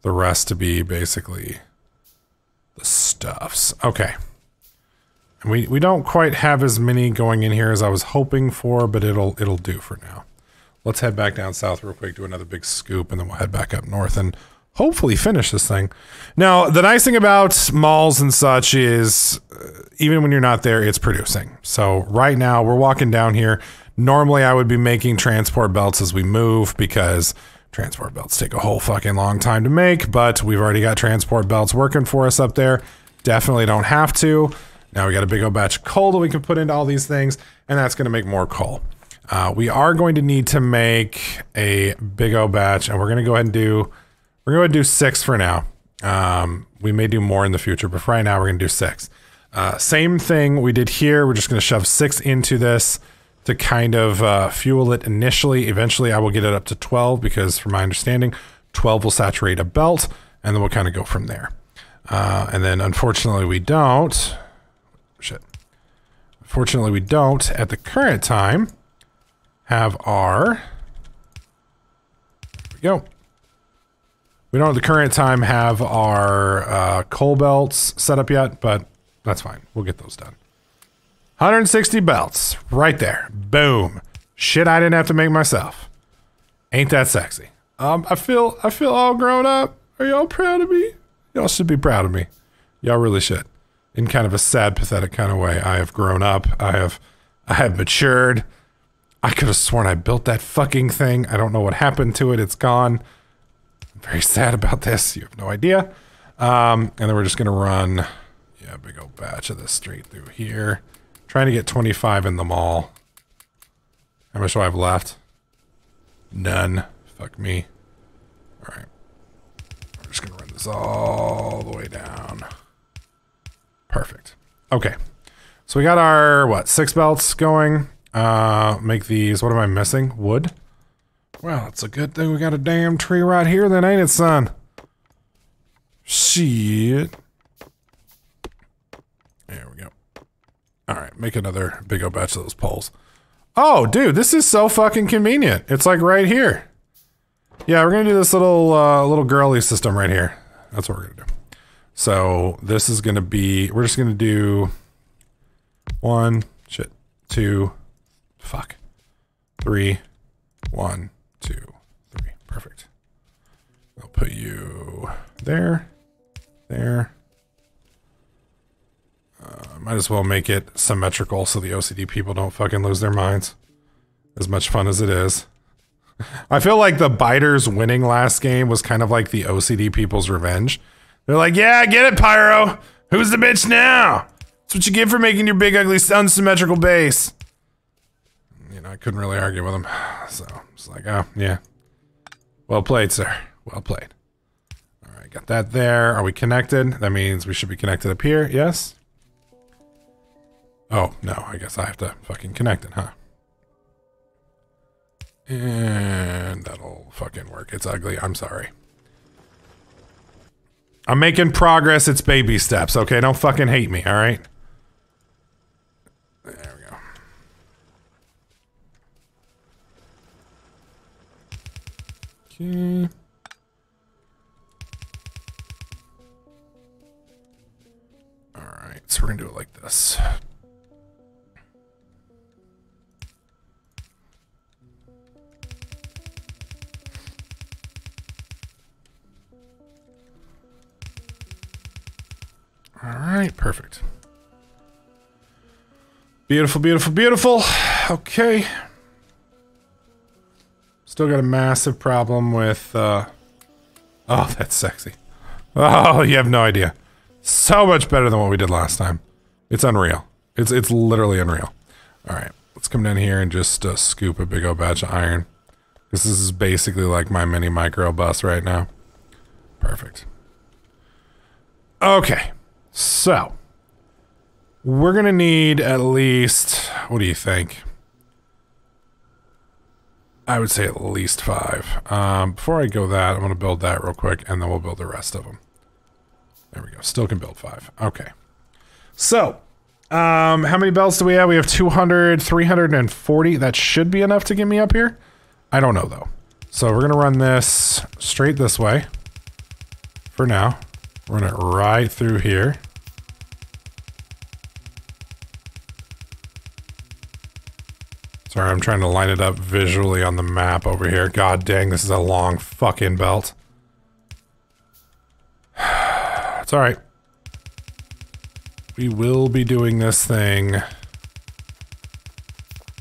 the rest to be basically the stuffs. Okay. And we don't quite have as many going in here as I was hoping for, but it'll do for now. Let's head back down south real quick, do another big scoop, and then we'll head back up north and hopefully finish this thing. Now, the nice thing about malls and such is even when you're not there, it's producing. So right now we're walking down here. Normally I would be making transport belts as we move because transport belts take a whole fucking long time to make, but we've already got transport belts working for us up there. Definitely don't have to. Now we got a big old batch of coal that we can put into all these things, and that's going to make more coal. We are going to need to make a big old batch, and we're going to go ahead and do 6 for now. We may do more in the future, but for right now we're going to do 6. Same thing we did here. We're just going to shove 6 into this to kind of fuel it initially. Eventually I will get it up to 12 because from my understanding, 12 will saturate a belt, and then we'll kind of go from there. And then unfortunately we don't. Shit. Unfortunately, we don't, at the current time, have our... There we go. We don't at the current time have our coal belts set up yet, but that's fine. We'll get those done. 160 belts. Right there. Boom. Shit I didn't have to make myself. Ain't that sexy. I feel all grown up. Are y'all proud of me? Y'all should be proud of me. Y'all really should. In kind of a sad, pathetic kind of way. I have grown up. I have matured. I could have sworn I built that fucking thing. I don't know what happened to it. It's gone. I'm very sad about this. You have no idea. And then we're just going to run, yeah, a big old batch of this straight through here. Trying to get 25 in the mall. How much do I have left? None. Fuck me. All right. We're just going to run this all the way down. Perfect. Okay. So we got our, what, 6 belts going. Make these, what am I missing? Wood? Well, it's a good thing we got a damn tree right here then, ain't it, son? Shit. There we go. Alright, make another big old batch of those poles. Oh, dude, this is so fucking convenient. It's like right here. Yeah, we're gonna do this little girly system right here. That's what we're gonna do. So this is gonna be, we're just gonna do 1, 2, 3, 1, 2, 3. Perfect. I'll put you there, there. Might as well make it symmetrical so the OCD people don't fucking lose their minds. As much fun as it is. I feel like the biters winning last game was kind of like the OCD people's revenge. They're like, yeah, get it, Pyro. Who's the bitch now? That's what you get for making your big, ugly, unsymmetrical base. You know, I couldn't really argue with him. So, it's like, oh, yeah. Well played, sir. Well played. All right, got that there. Are we connected? That means we should be connected up here. Yes? Oh, no. I guess I have to fucking connect it, huh? And that'll fucking work. It's ugly. I'm sorry. I'm making progress. It's baby steps, okay? Don't fucking hate me, alright? There we go. Okay. Alright, so we're gonna do it like this. Alright, perfect. Beautiful, beautiful, beautiful. Okay. Still got a massive problem with, oh, that's sexy. Oh, you have no idea. So much better than what we did last time. It's unreal. It's literally unreal. Alright, let's come down here and just scoop a big old batch of iron. This is basically like my mini micro bus right now. Perfect. Okay. So, we're gonna need at least, what do you think? I would say at least 5. Before I go that, I'm gonna build that real quick, and then we'll build the rest of them. There we go, still can build 5. Okay. So, how many belts do we have? We have 200, 340. That should be enough to get me up here. I don't know, though. So, we're gonna run this straight this way. For now. Run it right through here. Sorry, I'm trying to line it up visually on the map over here. God dang, this is a long fucking belt. It's alright. We will be doing this thing.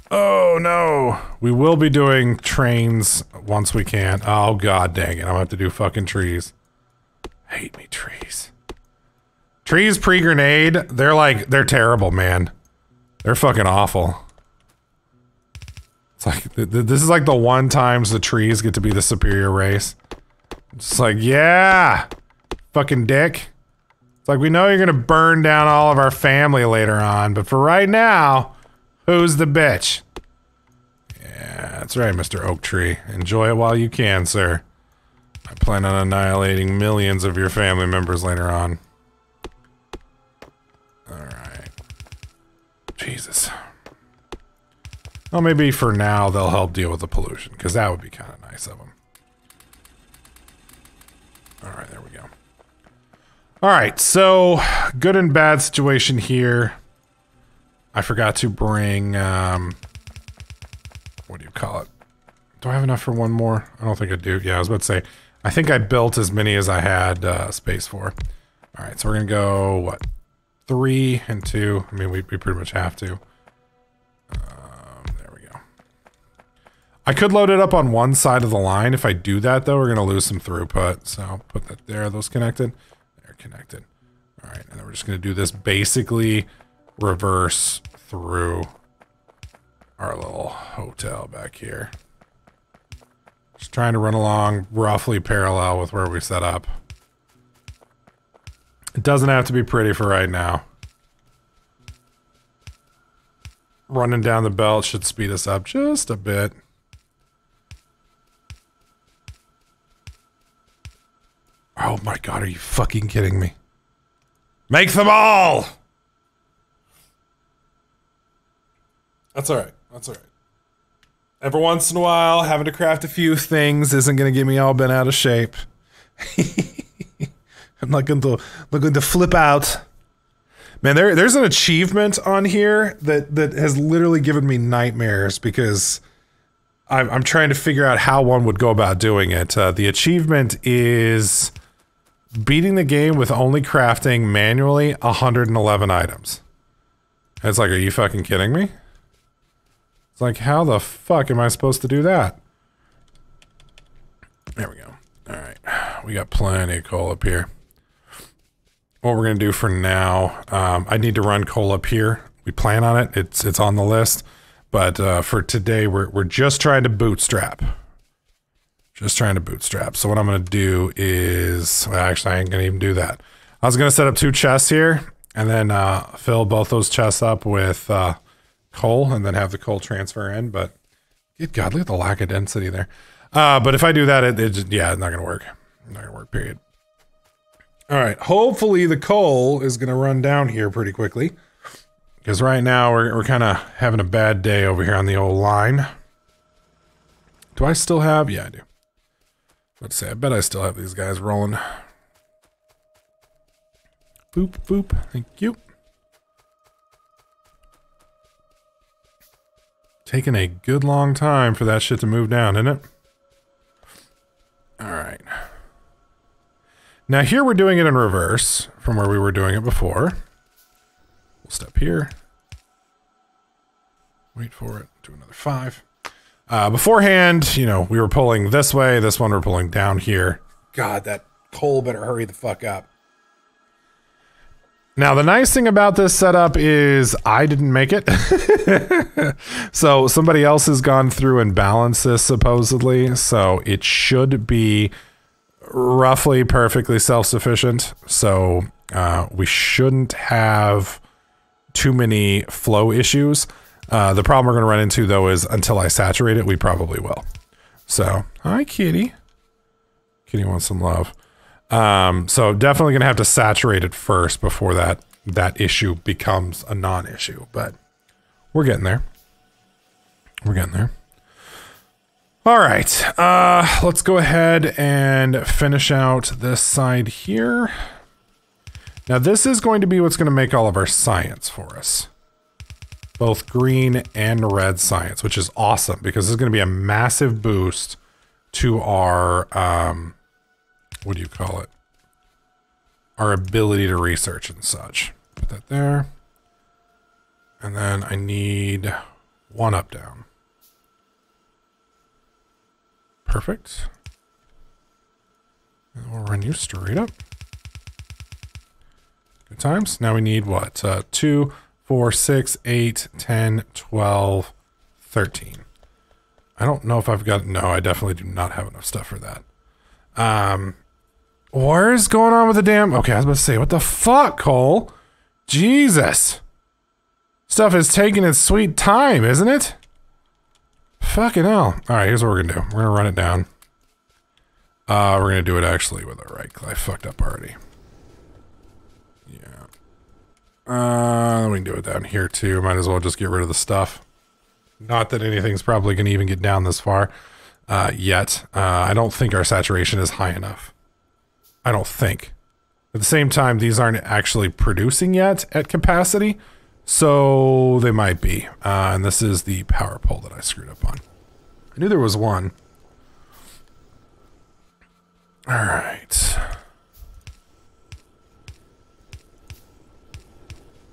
Oh no! We will be doing trains once we can. Oh god dang it, I'm gonna have to do fucking trees. I hate me trees. Trees pre-grenade, they're terrible, man. They're fucking awful. It's like, this is like the one times the trees get to be the superior race. It's like, yeah! Fucking dick. It's like, we know you're gonna burn down all of our family later on, but for right now, who's the bitch? Yeah, that's right, Mr. Oak Tree. Enjoy it while you can, sir. I plan on annihilating millions of your family members later on. Alright. Jesus. Well, maybe for now they'll help deal with the pollution, because that would be kind of nice of them. Alright, there we go. Alright, so, good and bad situation here. I forgot to bring, what do you call it? Do I have enough for one more? I don't think I do. Yeah, I was about to say, I think I built as many as I had space for. Alright, so we're gonna go, what? 3 and 2. I mean, we pretty much have to. There we go. I could load it up on one side of the line. If I do that, though, we're gonna lose some throughput. So I'll put that there. Are those connected? They're connected. Alright, and then we're just gonna do this basically reverse through our little hotel back here. Just trying to run along roughly parallel with where we set up. It doesn't have to be pretty for right now. Running down the belt should speed us up just a bit. Oh my god, are you fucking kidding me? Make them all! That's alright. That's alright. Every once in a while, having to craft a few things isn't going to get me all bent out of shape. I'm not going to flip out. Man, there's an achievement on here that has literally given me nightmares because I'm trying to figure out how one would go about doing it. The achievement is beating the game with only crafting manually 111 items. It's like, are you fucking kidding me? It's like, how the fuck am I supposed to do that? There we go. Alright. We got plenty of coal up here. What we're going to do for now, I need to run coal up here. We plan on it. It's on the list. But for today, we're just trying to bootstrap. Just trying to bootstrap. So what I'm going to do is... Well, actually, I ain't going to even do that. I was going to set up 2 chests here. And then fill both those chests up with... coal and then have the coal transfer in, but good god, look at the lack of density there. But if I do that, it just, yeah, it's not gonna work. Not gonna work, period. All right, hopefully the coal is gonna run down here pretty quickly because right now we're kind of having a bad day over here on the old line. Do I still have? Yeah, I do. Let's say, I bet I still have these guys rolling. Boop, boop, thank you. Taking a good long time for that shit to move down, isn't it? Alright. Now here we're doing it in reverse from where we were doing it before. We'll step here. Wait for it. Do another 5. Beforehand, you know, we were pulling this way. This one we're pulling down here. God, that coal better hurry the fuck up. Now, the nice thing about this setup is I didn't make it. So somebody else has gone through and balanced this supposedly. So it should be roughly perfectly self-sufficient. So we shouldn't have too many flow issues. The problem we're going to run into, though, is until I saturate it, we probably will. So, hi, kitty. Kitty wants some love. So definitely gonna have to saturate it first before that issue becomes a non-issue, but we're getting there. We're getting there. All right, let's go ahead and finish out this side here. Now this is going to be what's going to make all of our science for us. Both green and red science, which is awesome because there's going to be a massive boost to our, what do you call it? Our ability to research and such. Put that there. And then I need 1 up down. Perfect. And we'll run you straight up. Good times. Now we need what? 2, 4, 6, 8, 10, 12, 13. I don't know if I've got... No, I definitely do not have enough stuff for that. What is going on with the damn... Okay, I was about to say, what the fuck, Cole? Jesus. Stuff is taking its sweet time, isn't it? Fucking hell. Alright, here's what we're gonna do. We're gonna run it down. We're gonna do it actually with a right click. I fucked up already. Yeah. We can do it down here too. Might as well just get rid of the stuff. Not that anything's probably gonna even get down this far yet. I don't think our saturation is high enough. I don't think. At the same time, these aren't actually producing yet at capacity, so they might be. And this is the power pole that I screwed up on. I knew there was one. All right.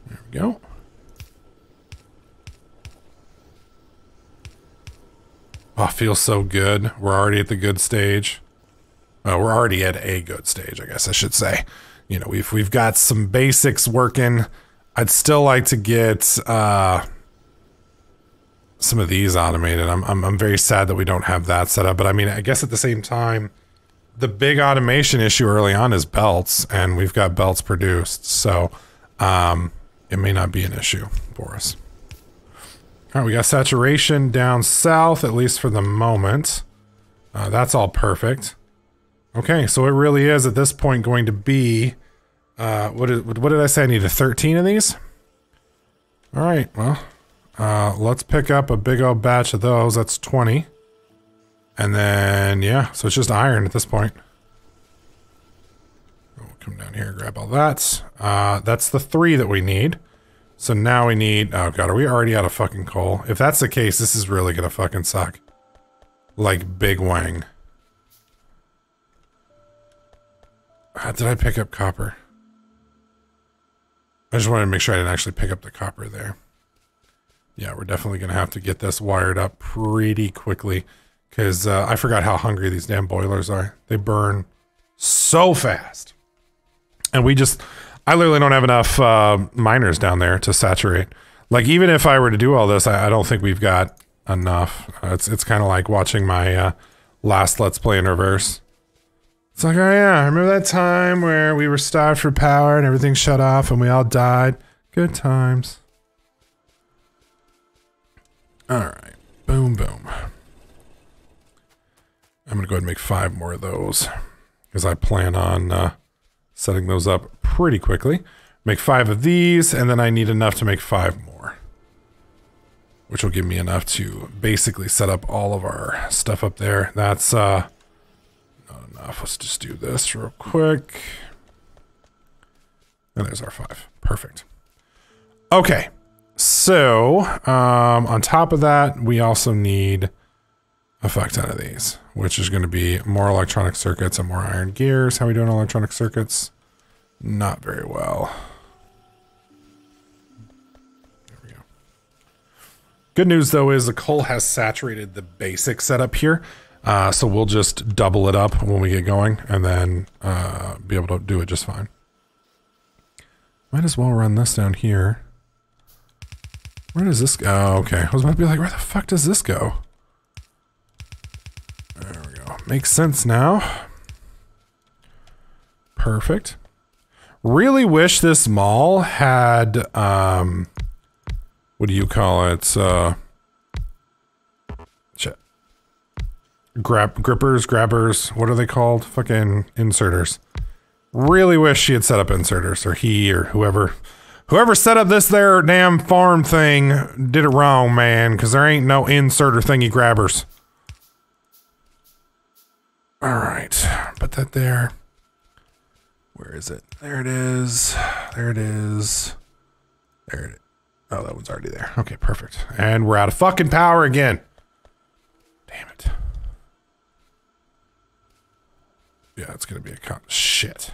There we go. Oh, feels so good. We're already at the good stage. Well, we're already at a good stage, I guess I should say. You know, we've got some basics working. I'd still like to get some of these automated. I'm very sad that we don't have that set up, but I mean, I guess at the same time, the big automation issue early on is belts, and we've got belts produced, so it may not be an issue for us. All right, we got saturation down south, at least for the moment. That's all perfect. Okay, so it really is at this point going to be, what did I say? I needed 13 of these? All right, well, let's pick up a big old batch of those. That's 20. And then, yeah, so it's just iron at this point. We'll come down here and grab all that. That's the 3 that we need. So now we need, oh god, are we already out of fucking coal? If that's the case, this is really gonna fucking suck. Like, big wang. Did I pick up copper? I just wanted to make sure I didn't actually pick up the copper there. Yeah, we're definitely gonna have to get this wired up pretty quickly. Because I forgot how hungry these damn boilers are. They burn so fast. And I literally don't have enough miners down there to saturate. Like, even if I were to do all this, I don't think we've got enough. It's kind of like watching my last Let's Play in reverse. It's like, oh yeah, I remember that time where we were starved for power and everything shut off and we all died. Good times. Alright. Boom, boom. I'm going to go ahead and make 5 more of those. Because I plan on setting those up pretty quickly. Make 5 of these, and then I need enough to make 5 more. Which will give me enough to basically set up all of our stuff up there. That's not enough. Let's just do this real quick. And there's our 5. Perfect. Okay. So, on top of that, we also need a fuck ton of these, which is going to be more electronic circuits and more iron gears. How are we doing on electronic circuits? Not very well. There we go. Good news, though, is the coal has saturated the basic setup here. So we'll just double it up when we get going and then be able to do it just fine. Might as well run this down here. Where does this go? Oh, okay. I was about to be like, where the fuck does this go? There we go. Makes sense now. Perfect. Really wish this mall had, what do you call it? Shit. Grippers, grabbers, what are they called? Fucking inserters. Really wish she had set up inserters, or he, or whoever. Whoever set up this there damn farm thing did it wrong, man, because there ain't no inserter thingy grabbers. Alright, put that there. Where is it? There it is. There it is. There it is. Oh, that one's already there. Okay, perfect. And we're out of fucking power again. Damn it. Yeah, it's gonna be a shit.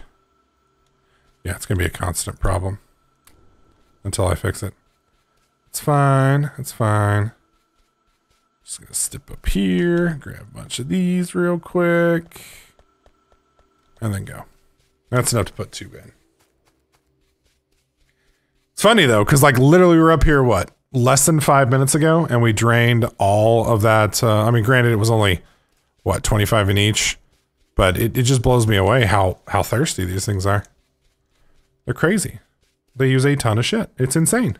Yeah, it's gonna be a constant problem. Until I fix it. It's fine. It's fine. Just gonna step up here, grab a bunch of these real quick, and then go. That's enough to put 2 in. It's funny though, because like literally we were up here, what, less than 5 minutes ago, and we drained all of that. I mean, granted, it was only, what, 25 in each, but it just blows me away how thirsty these things are. They're crazy. They use a ton of shit. It's insane.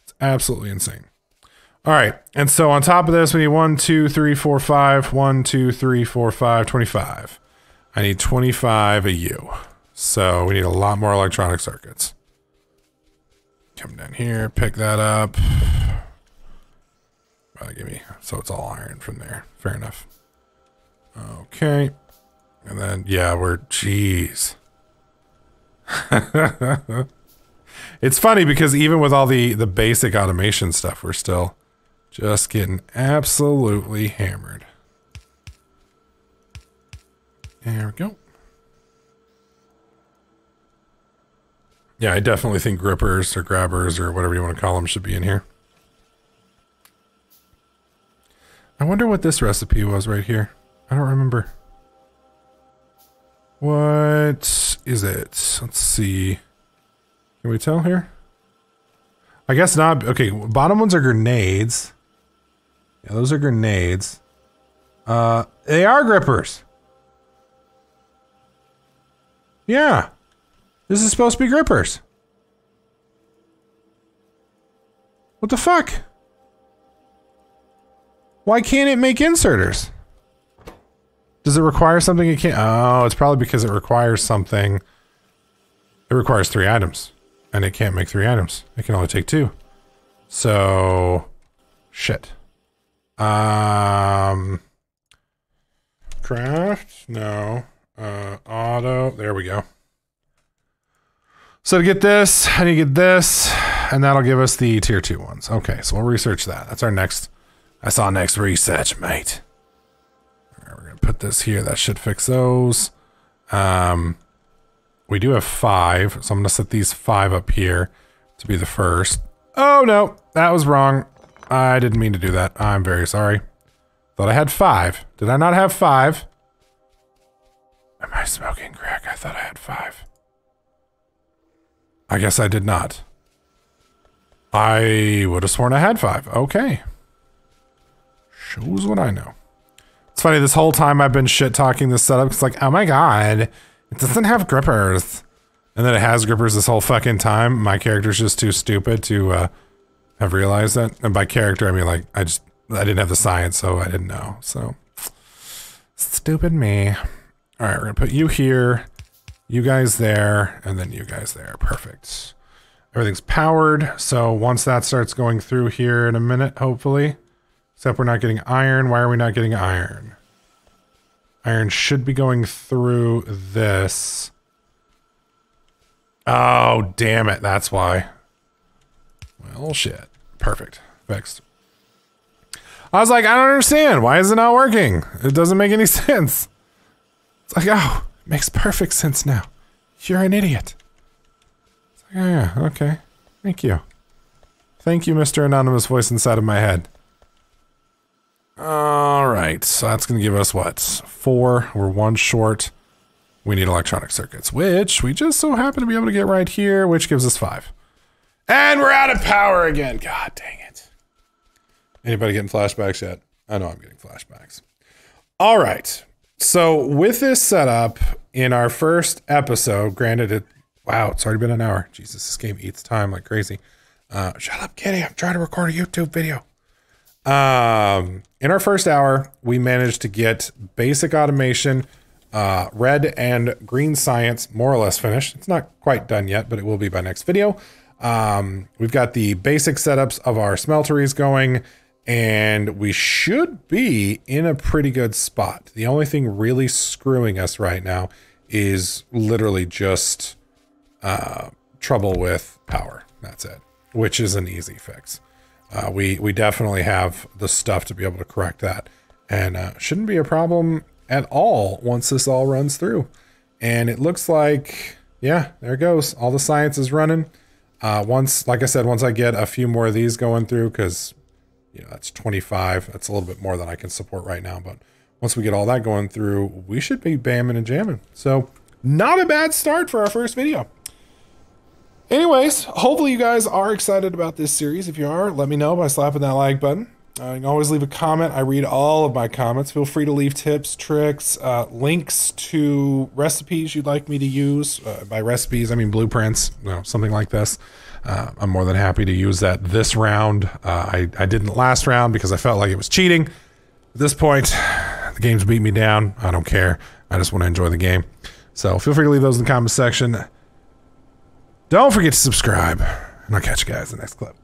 It's absolutely insane. All right. And so on top of this, we need 1, 2, 3, 4, 5. 1, 2, 3, 4, 5, 25. I need 25 of you. So we need a lot more electronic circuits. Come down here, pick that up. Well, give me, so it's all iron from there. Fair enough. Okay. And then, yeah, we're, jeez. It's funny because even with all the basic automation stuff, we're still just getting absolutely hammered. There we go. Yeah, I definitely think grippers or grabbers or whatever you want to call them should be in here. I wonder what this recipe was right here. I don't remember. What is it? Let's see. Can we tell here? I guess not. Okay, bottom ones are grenades. Yeah, those are grenades. They are grippers. Yeah. This is supposed to be grippers. What the fuck? Why can't it make inserters? Does it require something it can't? Oh, it's probably because it requires something. It requires 3 items. And it can't make 3 items. It can only take 2. So... shit. Craft? No. Auto. There we go. So to get this, I need to get this, and that'll give us the tier 2 ones. Okay, so we'll research that. That's our next... That's our next research, mate. All right, we're going to put this here. That should fix those. We do have 5, so I'm going to set these 5 up here to be the first. Oh, no. That was wrong. I didn't mean to do that. I'm very sorry. Thought I had 5. Did I not have 5? Am I smoking crack? I thought I had 5. I guess I did not. I would have sworn I had 5. Okay. Shows what I know. It's funny, this whole time I've been shit-talking this setup. It's like, oh my god, it doesn't have grippers. And then it has grippers this whole fucking time. My character's just too stupid to have realized that. And by character, I mean, like, I didn't have the science, so I didn't know. So, stupid me. All right, we're going to put you here, you guys there, and then you guys there. Perfect. Everything's powered, so once that starts going through here in a minute, hopefully. Except we're not getting iron. Why are we not getting iron? Iron should be going through this. Oh, damn it. That's why. Well, shit. Perfect. Fixed. I was like, I don't understand. Why is it not working? It doesn't make any sense. It's like, oh, it makes perfect sense now. You're an idiot. It's like, oh, yeah, okay. Thank you. Thank you, Mr. Anonymous Voice inside of my head. All right, so that's going to give us what? 4. We're 1 short. We need electronic circuits, which we just so happen to be able to get right here, which gives us 5. And we're out of power again. God dang it. Anybody getting flashbacks yet? I know I'm getting flashbacks. All right. So with this setup in our first episode, granted wow, it's already been an hour. Jesus, this game eats time like crazy. Shut up, kitty. I'm trying to record a YouTube video. In our first hour, we managed to get basic automation, red and green science more or less finished. It's not quite done yet, but it will be by next video. We've got the basic setups of our smelteries going, and we should be in a pretty good spot. The only thing really screwing us right now is literally just trouble with power. That's it, which is an easy fix. We definitely have the stuff to be able to correct that, and shouldn't be a problem at all once this all runs through. And it looks like, yeah, there it goes. All the science is running. Like I said, once I get a few more of these going through, because you know that's 25. That's a little bit more than I can support right now. But once we get all that going through, we should be bamming and jamming. So not a bad start for our first video. Anyways, hopefully you guys are excited about this series. If you are, let me know by slapping that like button. You can always leave a comment. I read all of my comments. Feel free to leave tips, tricks, links to recipes you'd like me to use. By recipes, I mean blueprints, something like this. I'm more than happy to use that this round. I didn't last round because I felt like it was cheating. At this point, the game's beat me down. I don't care. I just want to enjoy the game. So feel free to leave those in the comment section. Don't forget to subscribe, and I'll catch you guys in the next clip.